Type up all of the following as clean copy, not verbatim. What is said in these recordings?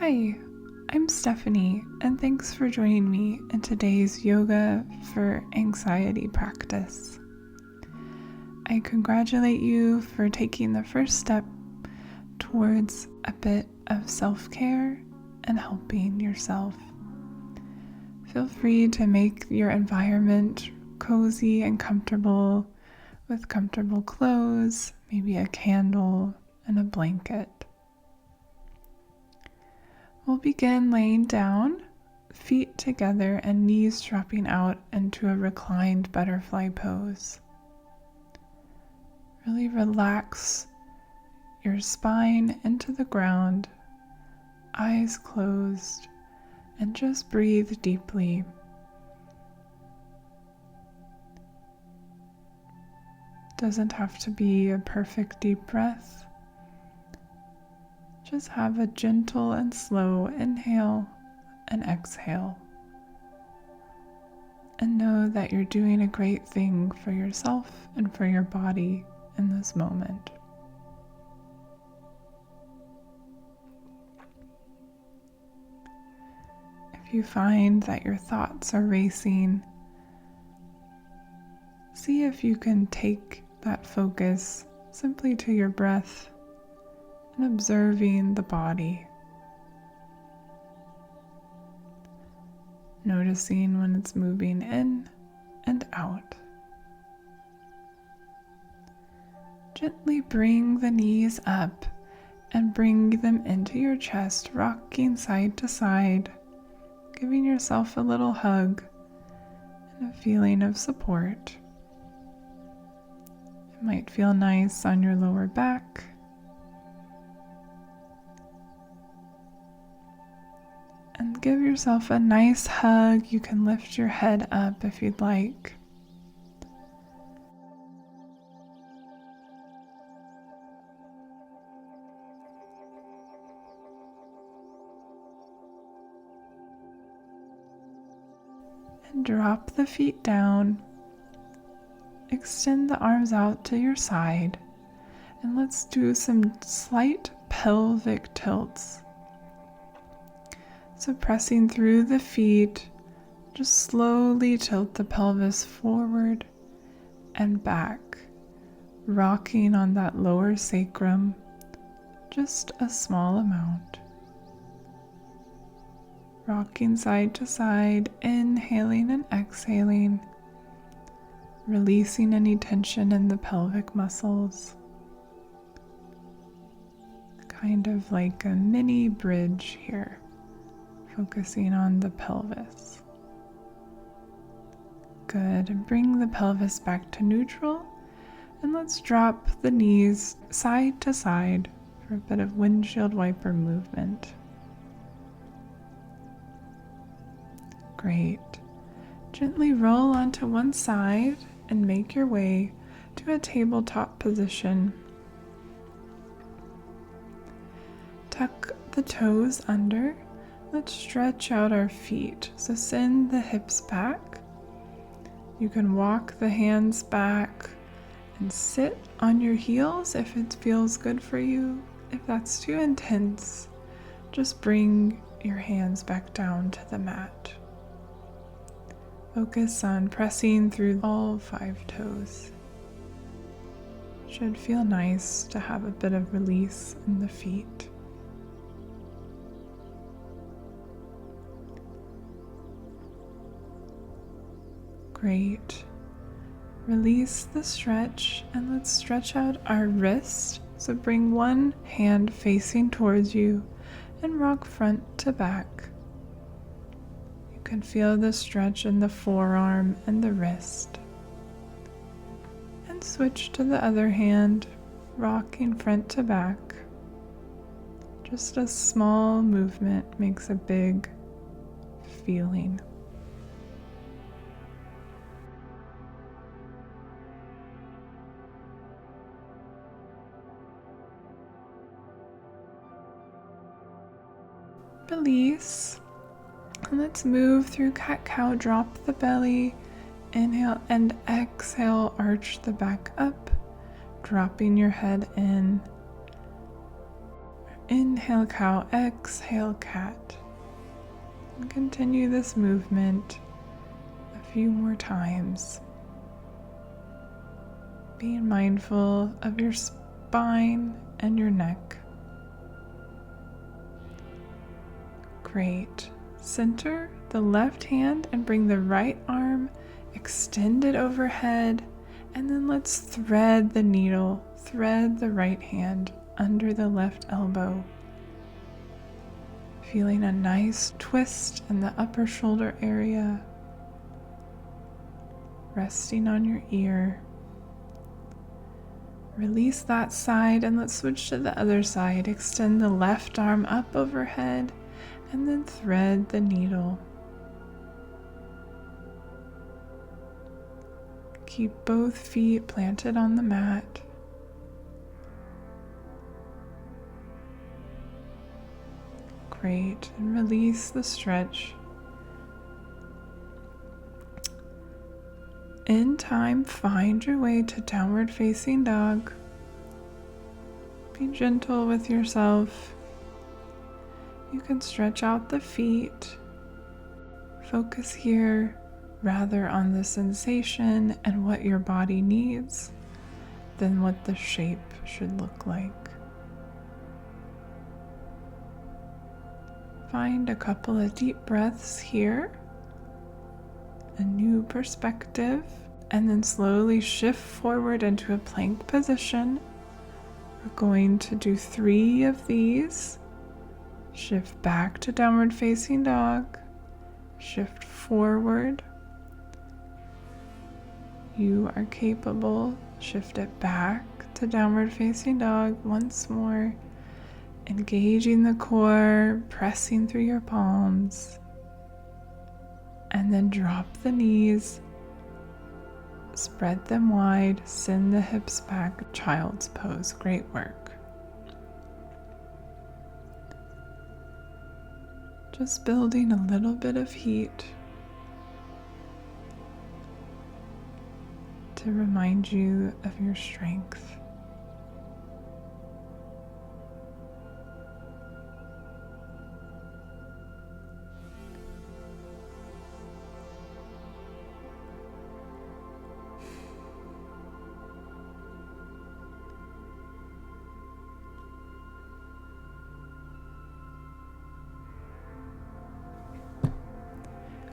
Hi, I'm Stephanie, and thanks for joining me in today's Yoga for Anxiety practice. I congratulate you for taking the first step towards a bit of self-care and helping yourself. Feel free to make your environment cozy and comfortable with comfortable clothes, maybe a candle and a blanket. We'll begin laying down, feet together and knees dropping out into a reclined butterfly pose. Really relax your spine into the ground, eyes closed, and just breathe deeply. Doesn't have to be a perfect deep breath. Just have a gentle and slow inhale and exhale. And know that you're doing a great thing for yourself and for your body in this moment. If you find that your thoughts are racing, see if you can take that focus simply to your breath and observing the body. Noticing when it's moving in and out. Gently bring the knees up and bring them into your chest, rocking side to side, giving yourself a little hug and a feeling of support. It might feel nice on your lower back. And give yourself a nice hug. You can lift your head up if you'd like. And drop the feet down. Extend the arms out to your side. And let's do some slight pelvic tilts. So pressing through the feet, just slowly tilt the pelvis forward and back, rocking on that lower sacrum, just a small amount. Rocking side to side, inhaling and exhaling, releasing any tension in the pelvic muscles. Kind of like a mini bridge here. Focusing on the pelvis. Good, and bring the pelvis back to neutral, and let's drop the knees side to side for a bit of windshield wiper movement. Great. Gently roll onto one side and make your way to a tabletop position. Tuck the toes under. Let's stretch out our feet. So send the hips back. You can walk the hands back and sit on your heels if it feels good for you. If that's too intense, just bring your hands back down to the mat. Focus on pressing through all 5 toes. Should feel nice to have a bit of release in the feet. Great. Release the stretch and let's stretch out our wrist. So bring one hand facing towards you and rock front to back. You can feel the stretch in the forearm and the wrist. And switch to the other hand, rocking front to back. Just a small movement makes a big feeling. Release. And let's move through cat-cow. Drop the belly. Inhale and exhale. Arch the back up. Dropping your head in. Inhale cow, exhale cat. And continue this movement a few more times. Being mindful of your spine and your neck. Great. Center the left hand and bring the right arm extended overhead, and then let's thread the needle, thread the right hand under the left elbow. Feeling a nice twist in the upper shoulder area, resting on your ear. Release that side and let's switch to the other side. Extend the left arm up overhead and then thread the needle. Keep both feet planted on the mat. Great, and release the stretch. In time, find your way to downward facing dog. Be gentle with yourself. You can stretch out the feet. Focus here rather on the sensation and what your body needs than what the shape should look like. Find a couple of deep breaths here, a new perspective, and then slowly shift forward into a plank position. We're going to do 3 of these. Shift back to downward facing dog. Shift forward. You are capable. Shift it back to downward facing dog once more. Engaging the core, pressing through your palms. And then drop the knees. Spread them wide. Send the hips back. Child's pose. Great work. Just building a little bit of heat to remind you of your strength.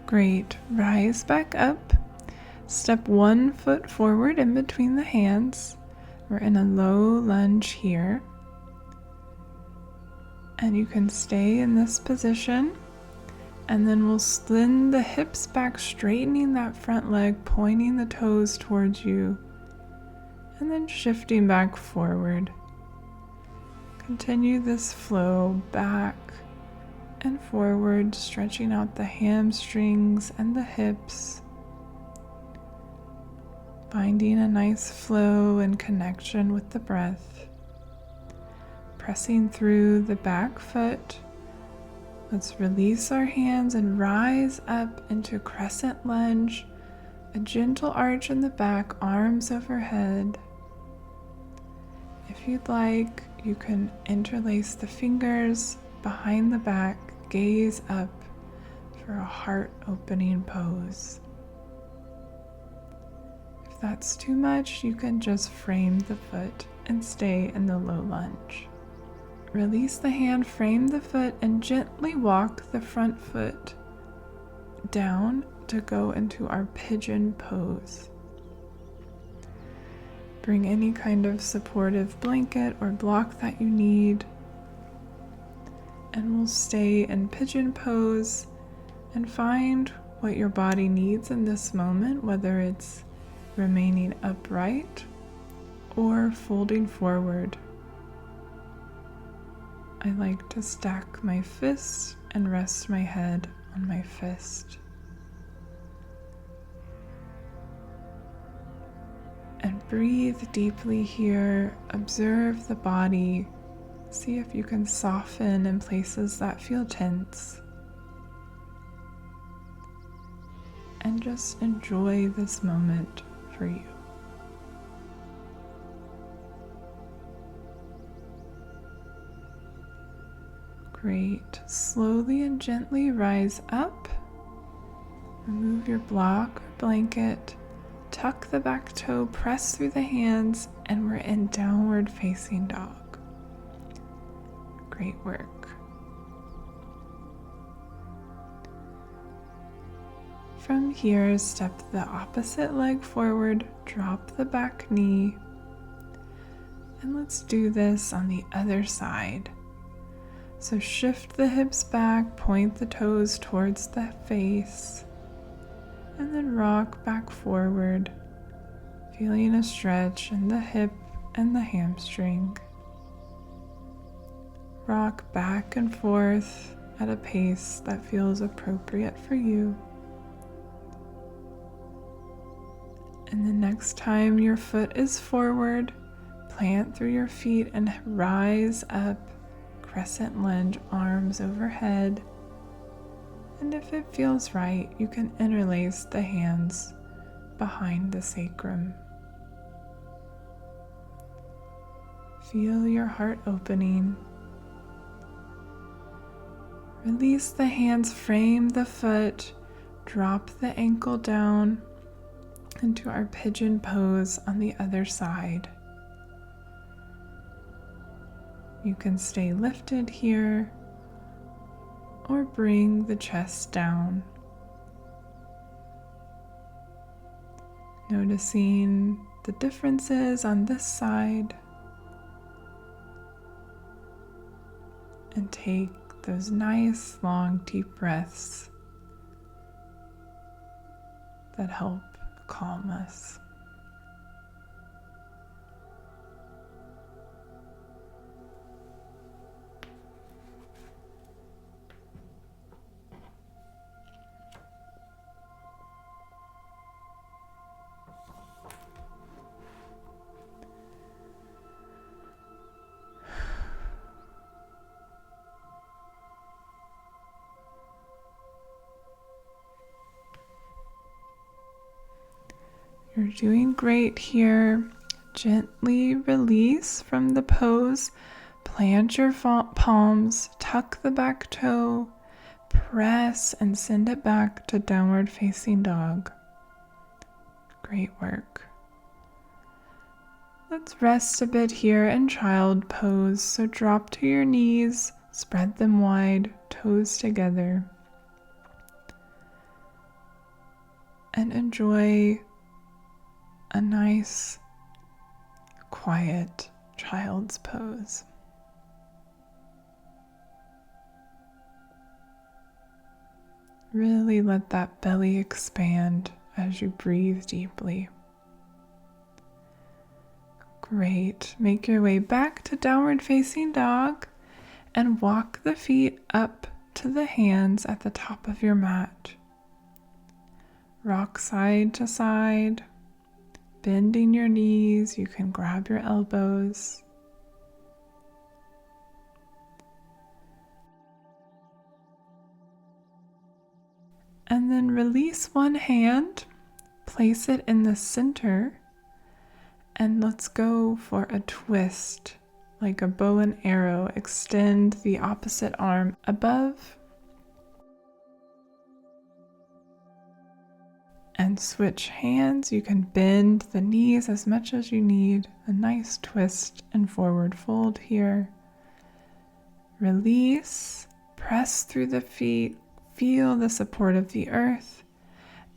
Great. Rise back up. Step 1 foot forward in between the hands. We're in a low lunge here. And you can stay in this position. And then we'll send the hips back, straightening that front leg, pointing the toes towards you. And then shifting back forward. Continue this flow back and forward, stretching out the hamstrings and the hips, finding a nice flow and connection with the breath. Pressing through the back foot, let's release our hands and rise up into crescent lunge, a gentle arch in the back, arms overhead. If you'd like, you can interlace the fingers behind the back, gaze up for a heart-opening pose. If that's too much, you can just frame the foot and stay in the low lunge. Release the hand, frame the foot, and gently walk the front foot down to go into our pigeon pose. Bring any kind of supportive blanket or block that you need. And we'll stay in pigeon pose and find what your body needs in this moment, whether it's remaining upright or folding forward. I like to stack my fists and rest my head on my fist. And breathe deeply here. Observe the body. See if you can soften in places that feel tense. And just enjoy this moment for you. Great. Slowly and gently rise up. Remove your block or blanket. Tuck the back toe, press through the hands, and we're in downward facing dog. Great work. From here, step the opposite leg forward, drop the back knee, and let's do this on the other side. So shift the hips back, point the toes towards the face, and then rock back forward, feeling a stretch in the hip and the hamstring. Rock back and forth at a pace that feels appropriate for you. And the next time your foot is forward, plant through your feet and rise up, crescent lunge, arms overhead. And if it feels right, you can interlace the hands behind the sacrum. Feel your heart opening. Release the hands, frame the foot, drop the ankle down into our pigeon pose on the other side. You can stay lifted here or bring the chest down. Noticing the differences on this side, and take those nice long deep breaths that help calm us. You're doing great here. Gently release from the pose. Plant your palms, tuck the back toe, press and send it back to downward facing dog. Great work. Let's rest a bit here in child pose. So drop to your knees, spread them wide, toes together, and enjoy a nice, quiet child's pose. Really let that belly expand as you breathe deeply. Great. Make your way back to downward facing dog and walk the feet up to the hands at the top of your mat. Rock side to side. Bending your knees, you can grab your elbows. And then release one hand, place it in the center, and let's go for a twist, like a bow and arrow. Extend the opposite arm above and switch hands. You can bend the knees as much as you need. A nice twist and forward fold here. Release, press through the feet, feel the support of the earth,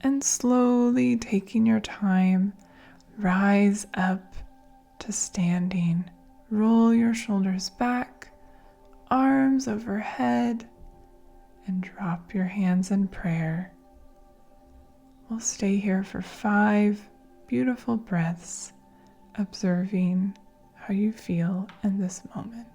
and slowly taking your time, rise up to standing. Roll your shoulders back, arms overhead, and drop your hands in prayer. We'll stay here for 5 beautiful breaths, observing how you feel in this moment.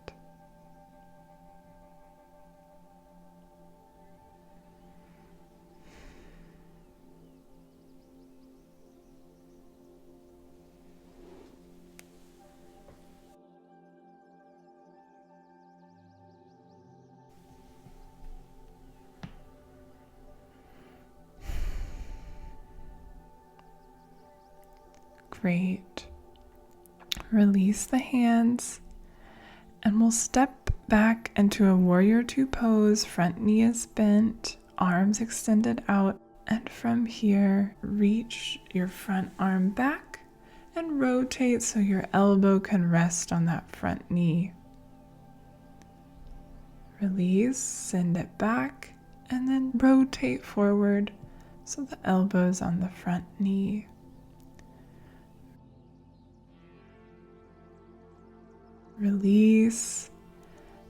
Great. Release the hands and we'll step back into a warrior two pose. Front knee is bent, arms extended out. And from here, reach your front arm back and rotate so your elbow can rest on that front knee. Release, send it back, and then rotate forward so the elbow's on the front knee. Release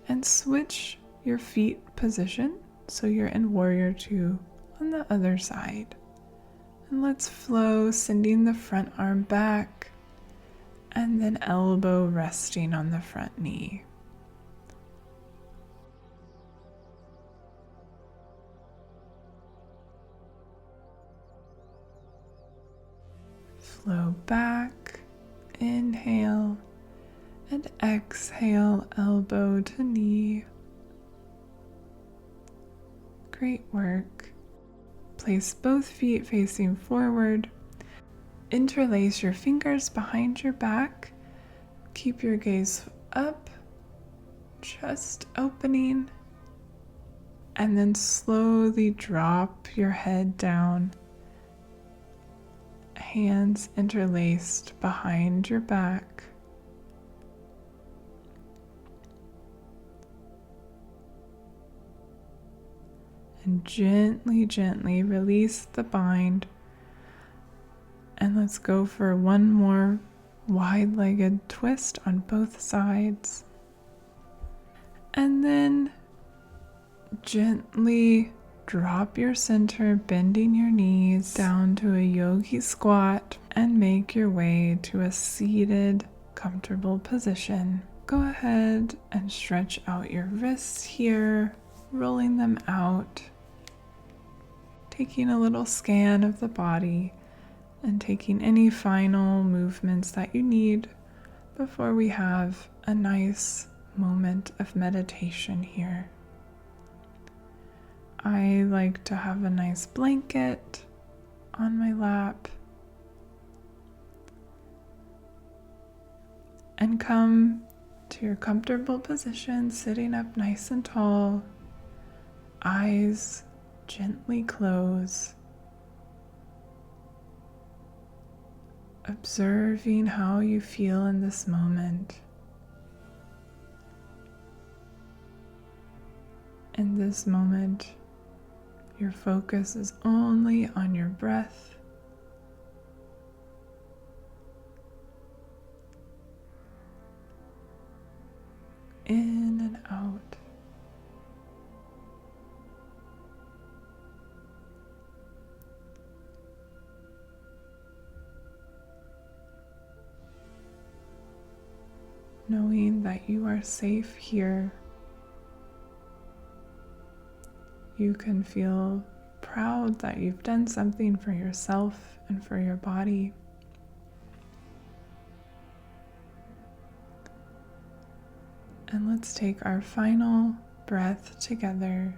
and switch your feet position so you're in warrior two on the other side. And let's flow, sending the front arm back and then elbow resting on the front knee. Flow back, inhale, and exhale, elbow to knee. Great work. Place both feet facing forward. Interlace your fingers behind your back. Keep your gaze up, chest opening, and then slowly drop your head down. Hands interlaced behind your back. And gently, gently release the bind. And let's go for one more wide-legged twist on both sides. And then gently drop your center, bending your knees down to a yogi squat and make your way to a seated, comfortable position. Go ahead and stretch out your wrists here, rolling them out, taking a little scan of the body and taking any final movements that you need before we have a nice moment of meditation here. I like to have a nice blanket on my lap and come to your comfortable position, sitting up nice and tall, eyes gently close, observing how you feel in this moment. In this moment, your focus is only on your breath. In and out. Knowing that you are safe here. You can feel proud that you've done something for yourself and for your body. And let's take our final breath together,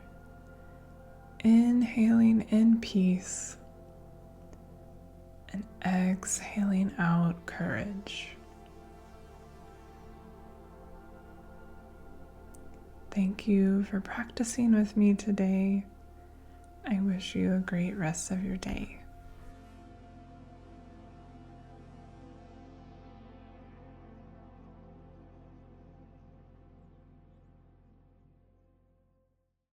inhaling in peace and exhaling out courage. Thank you for practicing with me today. I wish you a great rest of your day.